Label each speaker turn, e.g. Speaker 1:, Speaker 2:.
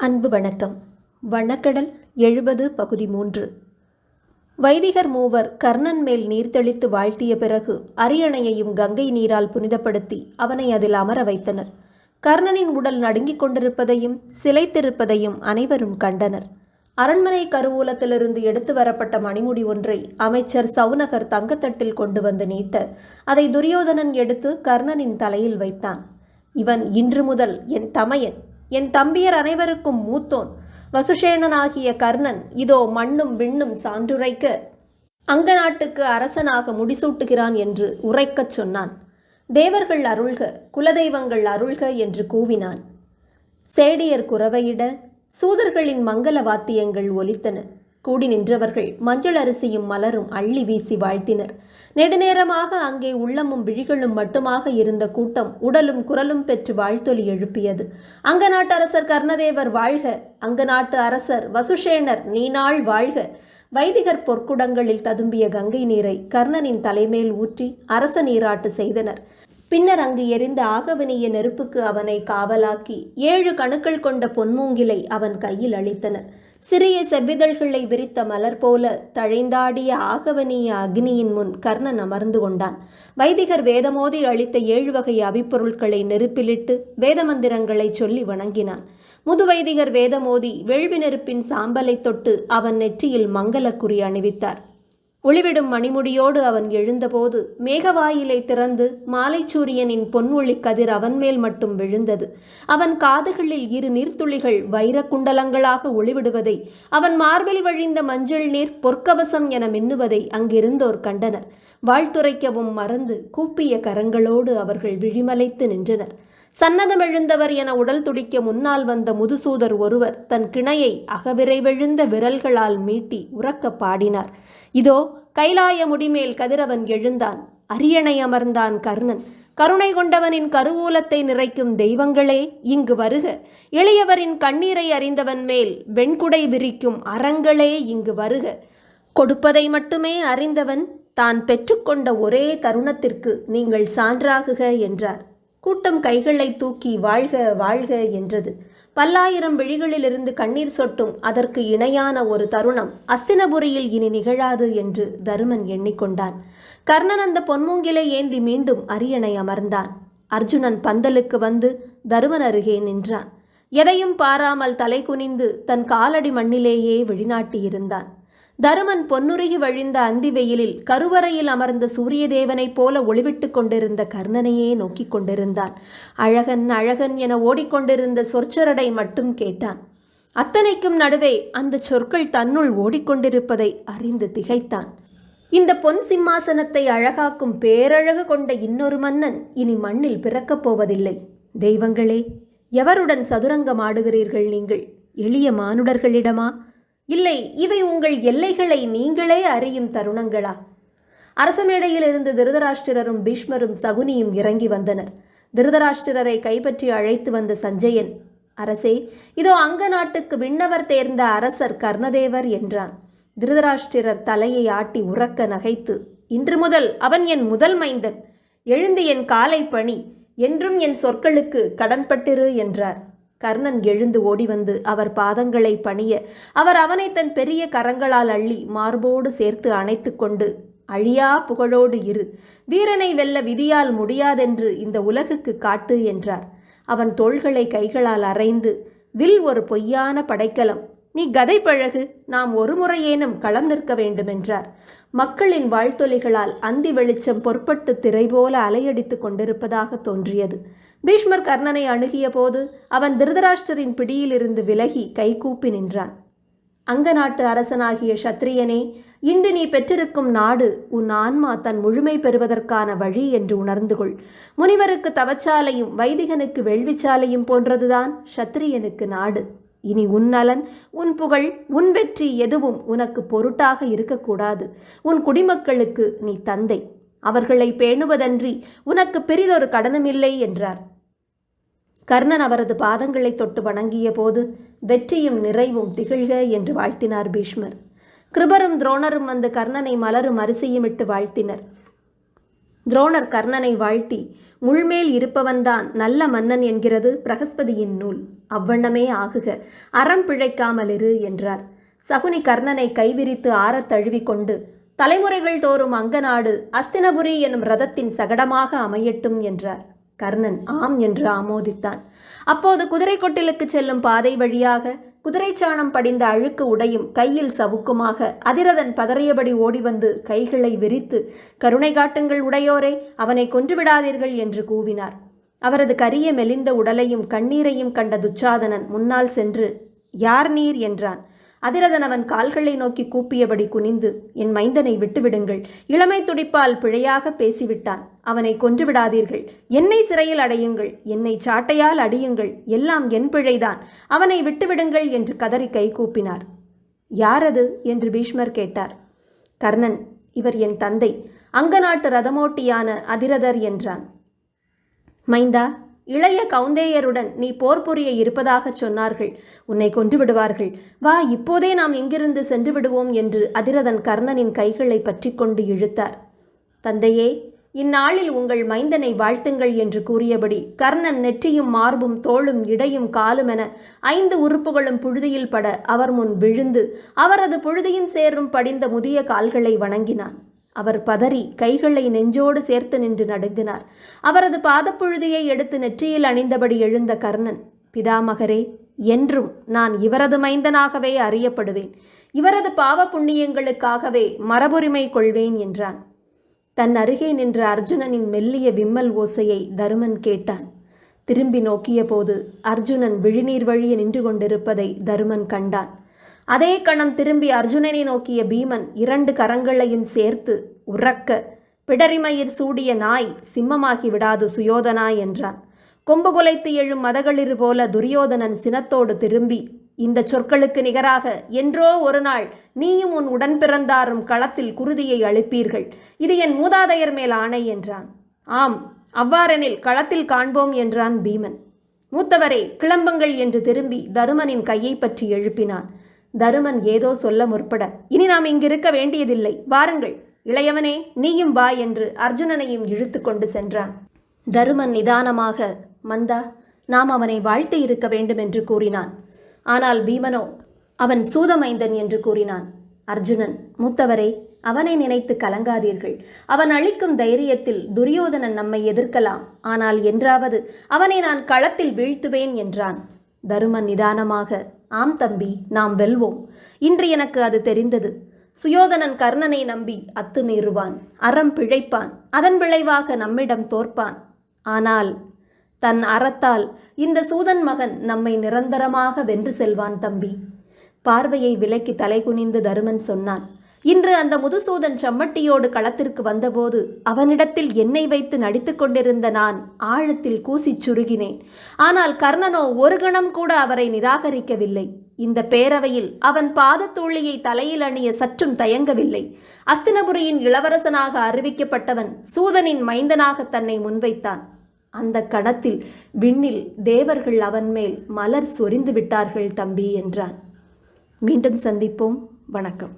Speaker 1: அன்பு வணக்கம். வண்ணக்கடல் 70 பகுதி 3. வைதிகர் மூவர் கர்ணன் மேல் நீர் தெளித்து வாழ்த்திய பிறகு அரியணையையும் கங்கை நீரால் புனிதப்படுத்தி அவனை அதில் அமர வைத்தனர். கர்ணனின் உடல் நடுங்கிக் கொண்டிருப்பதையும் சிலைத்திருப்பதையும் அனைவரும் கண்டனர். அரண்மனை கருவூலத்திலிருந்து எடுத்து வரப்பட்ட மணிமுடி ஒன்றை அமைச்சர் சவுனகர் தங்கத்தட்டில் கொண்டு வந்து நீட்ட அதை துரியோதனன் எடுத்து கர்ணனின் தலையில் வைத்தான். இவன் இன்று முதல் என் தமையன், என் தம்பியர் அனைவருக்கும் மூத்தோன், வசுசேனனாகிய கர்ணன் இதோ மண்ணும் விண்ணும் சான்றுரைக்க அங்க நாட்டுக்கு அரசனாக முடிசூட்டுகிறான் என்று உரைக்கச் சொன்னான். தேவர்கள் அருள்க, குலதெய்வங்கள் அருள்க என்று கூவினான். சேடியர் குரவையிட சூதர்களின் மங்கள வாத்தியங்கள் ஒலித்தன. கூடி நின்றவர்கள் மஞ்சள் அரிசியும் மலரும் அள்ளி வீசி வாழ்த்தினர். நெடுநேரமாக அங்கே உள்ளமும் விழிகளும் மட்டுமாக இருந்த கூட்டம் உடலும் குரலும் பெற்று வாழ்த்தொலி எழுப்பியது. அங்க நாட்டு அரசர் கர்ணதேவர் வாழ்க, அங்க நாட்டு அரசர் வசுசேனர் நீநாள் வாழ்க. வைதிகர் பொற்குடங்களில் ததும்பிய கங்கை நீரை கர்ணனின் தலைமேல் ஊற்றி அரச நீராட்டு செய்தனர். பின்னர் அங்கு எரிந்த ஆகவனிய நெருப்புக்கு அவனை காவலாக்கி 7 கணுக்கள் கொண்ட பொன்மூங்கிலை அவன் கையில் அளித்தனர். சிறிய செவ்விதழ்களை விரித்த மலர் போல தழைந்தாடிய ஆகவனிய அக்னியின் முன் கர்ணன் அமர்ந்து கொண்டான். வைதிகர் வேதமோதி அளித்த 7 வகை அபிப்பொருட்களை நெருப்பிலிட்டு வேத மந்திரங்களை சொல்லி வணங்கினான். முதுவைதிகர் வேதமோதி வேள்வி நெருப்பின் சாம்பலை தொட்டு அவன் நெற்றியில் மங்களக்குறி அணிவித்தார். ஒளிவிடும் மணிமுடியோடு அவன் எழுந்தபோது மேகவாயிலை திறந்து மாலை சூரியனின் பொன்ஒளி கதிர் அவன் மேல் மட்டும் விழுந்தது. அவன் காதுகளில் 2 நீர்த்துளிகள் வைரக்குண்டலங்களாக ஒளிவிடுவதை, அவன் மார்பில் வழிந்த மஞ்சள் நீர் பொற்கவசம் என மின்னுவதை அங்கிருந்தோர் கண்டனர். வாழ்த்துரைக்கவும் மறந்து கூப்பிய கரங்களோடு அவர்கள் விழிமலைத்து நின்றனர். சன்னதமெழுந்தவர் என உடல் துடிக்க முன்னால் வந்த முதுசூதர் ஒருவர் தன் கிணையை அகவிரைவெழுந்த விரல்களால் மீட்டி உறக்க பாடினார். இதோ கைலாய முடிமேல் கதிரவன் எழுந்தான், அரியணை அமர்ந்தான் கர்ணன். கருணை கொண்டவனின் கருவூலத்தை நிறைக்கும் தெய்வங்களே இங்கு வருக. எளியவரின் கண்ணீரை அறிந்தவன் மேல் வெண்குடை விரிக்கும் அறங்களே இங்கு வருக. கொடுப்பதை மட்டுமே அறிந்தவன் தான் பெற்றுக்கொண்ட ஒரே தருணத்திற்கு நீங்கள் சான்றாகுக என்றார். கூட்டம் கைகளை தூக்கி வாழ்க வாழ்க என்றது. பல்லாயிரம் விழிகளிலிருந்து கண்ணீர் சொட்டும் அதற்கு இணையான ஒரு தருணம் அஸ்தினபுரியில் இனி நிகழாது என்று தருமன் எண்ணிக்கொண்டான். கர்ணன் அந்த பொன்மூங்கிலை ஏந்தி மீண்டும் அரியணை அமர்ந்தான். அர்ஜுனன் பந்தலுக்கு வந்து தருமன் அருகே நின்றான். எதையும் பாராமல் தலை குனிந்து தன் காலடி மண்ணிலேயே வெளிநாட்டியிருந்தான். தருமன் பொன்னுருகி வழிந்த அந்தி வெயிலில் கருவறையில் அமர்ந்த சூரியதேவனைப் போல ஒளிவிட்டு கொண்டிருந்த கர்ணனையே நோக்கி கொண்டிருந்தான். அழகன் அழகன் என ஓடிக்கொண்டிருந்த சொற்சரடை மட்டும் கேட்டான். அத்தனைக்கும் நடுவே அந்த சொற்கள் தன்னுள் ஓடிக்கொண்டிருப்பதை அறிந்து திகைத்தான். இந்த பொன் சிம்மாசனத்தை அழகாக்கும் பேரழகு கொண்ட இன்னொரு மன்னன் இனி மண்ணில் பிறக்கப் போவதில்லை. தெய்வங்களே, எவருடன் சதுரங்கம் ஆடுகிறீர்கள் நீங்கள்? எளிய மானுடர்களிடமா? இல்லை, இவை உங்கள் எல்லைகளை நீங்களே அறியும் தருணங்களா? அரசமேடையில் இருந்து திருதராஷ்டிரரும் பீஷ்மரும் சகுனியும் இறங்கி வந்தனர். திருதராஷ்டிரரை கைப்பற்றி அழைத்து வந்த சஞ்சயன், அரசே, இதோ அங்க நாட்டுக்கு விண்ணவர் தேர்ந்த அரசர் கர்ணதேவர் என்றான். திருதராஷ்டிரர் தலையை ஆட்டி உறக்க நகைத்து, இன்று முதல் அவன் என் முதல் மைந்தன். எழுந்து என் காலை பணி, என்றும் என் சொற்களுக்கு கடன்பட்டிரு என்றார். கர்ணன் எழுந்து ஓடி வந்து அவர் பாதங்களை பணிய அவர் அவனை தன் பெரிய கரங்களால் அள்ளி மார்போடு சேர்த்து அணைத்து கொண்டு, அழியா புகழோடு இரு, வீரனை வெல்ல விதியால் முடியாதென்று இந்த உலகுக்கு காட்டு என்றார். அவன் தோள்களை கைகளால் அரைந்து, வில் ஒரு பொய்யான படைக்கலம், நீ கதை பழகு, நாம் ஒரு முறையேனும் களம் நிற்க வேண்டுமென்றார். மக்களின் வாழ்த்தொலிகளால் அந்தி வெளிச்சம் பொற்பட்டு திரை போல அலையடித்து கொண்டிருப்பதாக தோன்றியது. பீஷ்மர் கர்ணனை அணுகிய போது அவன் திருதராஷ்டிரரின் பிடியிலிருந்து விலகி கைகூப்பி நின்றான். அங்க நாட்டு அரசனாகிய சத்திரியனே, இன்று நீ பெற்றிருக்கும் நாடு உன் ஆன்மா தன் முழுமை பெறுவதற்கான வழி என்று உணர்ந்து கொள். முனிவருக்கு தவச்சாலையும் வைதிகனுக்கு வேள்விச்சாலையும் போன்றதுதான் சத்திரியனுக்கு நாடு. இனி உன் நலன், உன் புகழ், உன் வெற்றி எதுவும் உனக்கு பொருட்டாக இருக்கக்கூடாது. உன் குடிமக்களுக்கு நீ தந்தை, அவர்களை பேணுவதன்றி உனக்கு பெரிதொரு கடனுமில்லை என்றார். கர்ணன் அவரது பாதங்களை தொட்டு வணங்கிய போது வெற்றியும் நிறைவும் திகழ்க என்று வாழ்த்தினார் பீஷ்மர். கிருபரும் துரோணரும் வந்து கர்ணனை மலரும் அரிசியும் இட்டு வாழ்த்தினர். துரோணர் கர்ணனை வாழ்த்தி, முள்மேல் இருப்பவன்தான் நல்ல மன்னன் என்கிறது பிரகஸ்பதியின் நூல். அவ்வண்ணமே ஆகுக, அறம் பிழைக்காமலிரு என்றார். சகுனி கர்ணனை கைவிரித்து ஆறத் தழுவிக்கொண்டு, தலைமுறைகள் தோறும் அங்கநாடு அஸ்தினபுரி எனும் ரதத்தின் சகடமாக அமையட்டும் என்றார். கர்ணன் ஆம் என்று ஆமோதித்தான். அப்போது குதிரை கொட்டிலுக்கு செல்லும் பாதை வழியாக குதிரைச்சாணம் படிந்த அழுக்கு உடையும் கையில் சவுக்குமாக அதிரதன் பதறியபடி ஓடிவந்து கைகளை விரித்து, கருணை காட்டுங்கள் உடையோரே, அவனை கொன்றுவிடாதீர்கள் என்று கூவினார். அவரது கரிய மெலிந்த உடலையும் கண்ணீரையும் கண்ட துச்சாதனன் முன்னால் சென்று, யார் நீர் என்றான். அதிரதன் அவன் கால்களை நோக்கி கூப்பியபடி குனிந்து, என் மைந்தனை விட்டுவிடுங்கள், இளமை துடிப்பால் பிழையாக பேசிவிட்டான், அவனை கொன்றுவிடாதீர்கள், என்னை சிறையில் அடையுங்கள், என்னை சாட்டையால் அடியுங்கள், எல்லாம் என் பிழைதான், அவனை விட்டுவிடுங்கள் என்று கதறி கை கூப்பினார். யாரது என்று பீஷ்மர் கேட்டார். கர்ணன், இவர் என் தந்தை, அங்கநாட்டு ரதமோட்டியான அதிரதர் என்றான். மைந்தா, இளைய கௌந்தேயருடன் நீ போர் புரிய இருப்பதாகச் சொன்னார்கள், உன்னை கொன்று விடுவார்கள், வா இப்போதே நாம் இங்கிருந்து சென்று விடுவோம் என்று அதிரதன் கர்ணனின் கைகளை பற்றி கொண்டு இழுத்தார். தந்தையே, இந்நாளில் உங்கள் மைந்தனை வாழ்த்துங்கள் என்று கூறியபடி கர்ணன் நெற்றியும் மார்பும் தோளும் இடையும் காலுமென 5 உறுப்புகளும் புழுதியில் பட அவர் முன் விழுந்து அவரது புழுதியும் சேரும் படிந்த முதிய கால்களை வணங்கினான். அவர் பதறி கைகளை நெஞ்சோடு சேர்த்து நின்று நடுங்கினார். அவரது பாதப்புழுதியை எடுத்து நெற்றியில் அணிந்தபடி எழுந்த கர்ணன், பிதாமகரே, என்றும் நான் இவரது மைந்தனாகவே அறியப்படுவேன், இவரது பாவ புண்ணியங்களுக்காகவே மரபுரிமை கொள்வேன் என்றான். தன் அருகே நின்ற அர்ஜுனனின் மெல்லிய விம்மல் ஓசையை தருமன் கேட்டான். திரும்பி நோக்கிய போது அர்ஜுனன் விழிநீர் வழிய நின்று கொண்டிருப்பதை தருமன் கண்டான். அதே கணம் திரும்பி அர்ஜுனனை நோக்கிய பீமன் 2 கரங்களையும் சேர்த்து உறக்க, பிடரிமயிர் சூடிய நாய் சிம்மமாகி விடாது சுயோதனா என்றான். கொம்பு குலைத்து எழும் மதகளிர் போல துரியோதனன் சினத்தோடு திரும்பி, இந்த சொற்களுக்கு நிகராக என்றோ ஒரு நாள் நீயும் உன் உடன் பிறந்தாரும் களத்தில் குருதியை அளிப்பீர்கள், இது என் மூதாதையர் மேல் ஆணை என்றான். ஆம், அவ்வாறெனில் களத்தில் காண்போம் என்றான் பீமன். மூத்தவரே, கிளம்புங்கள் என்று திரும்பி தருமனின் கையை பற்றி எழுப்பினான். தருமன் ஏதோ சொல்ல முற்பட, இனி நாம் இங்கிருக்க வேண்டியதில்லை, வாருங்கள், இளையவனே நீயும் வா என்று அர்ஜுனனையும் இழுத்து கொண்டு சென்றான். தருமன் நிதானமாக, மந்தா, நாம் அவனை வாழ்த்து இருக்க வேண்டும் என்று கூறினான். ஆனால் பீமனோ, அவன் சூதமைந்தன் என்று கூறினான். அர்ஜுனன், மூத்தவரே, அவனை நினைத்து கலங்காதீர்கள், அவன் அளிக்கும் தைரியத்தில் துரியோதனன் நம்மை எதிர்க்கலாம், ஆனால் என்றாவது அவனை நான் களத்தில் வீழ்த்துவேன் என்றான். தருமன் நிதானமாக, ஆம் தம்பி, நாம் வெல்வோம், இன்று எனக்கு அது தெரிந்தது. சுயோதனன் கர்ணனை நம்பி அத்துமீறுவான், அறம் பிழைப்பான், அதன் விளைவாக நம்மிடம் தோற்பான். ஆனால் தன் அறத்தால் இந்த சூதன் மகன் நம்மை நிரந்தரமாக வென்று செல்வான் தம்பி. பார்வையை விலக்கி தலைகுனிந்து தருமன் சொன்னான். இன்று அந்த முதுசூதன் சம்மட்டியோடு களத்திற்கு வந்தபோது அவனிடத்தில் என்னை வைத்து நடித்து கொண்டிருந்த நான் ஆழத்தில் கூசிச் சுருகினேன். ஆனால் கர்ணனோ ஒரு கணம் கூட அவரை நிராகரிக்கவில்லை. இந்த பேரவையில் அவன் பாதத்தூளியை தலையில் அணிய சற்றும் தயங்கவில்லை. அஸ்தினபுரியின் இளவரசனாக அறிவிக்கப்பட்டவன் சூதனின் மைந்தனாக தன்னை முன்வைத்தான். அந்த கணத்தில் விண்ணில் தேவர்கள் அவன் மேல் மலர் சொரிந்து விட்டார்கள் தம்பி என்றான். மீண்டும் சந்திப்போம். வணக்கம்.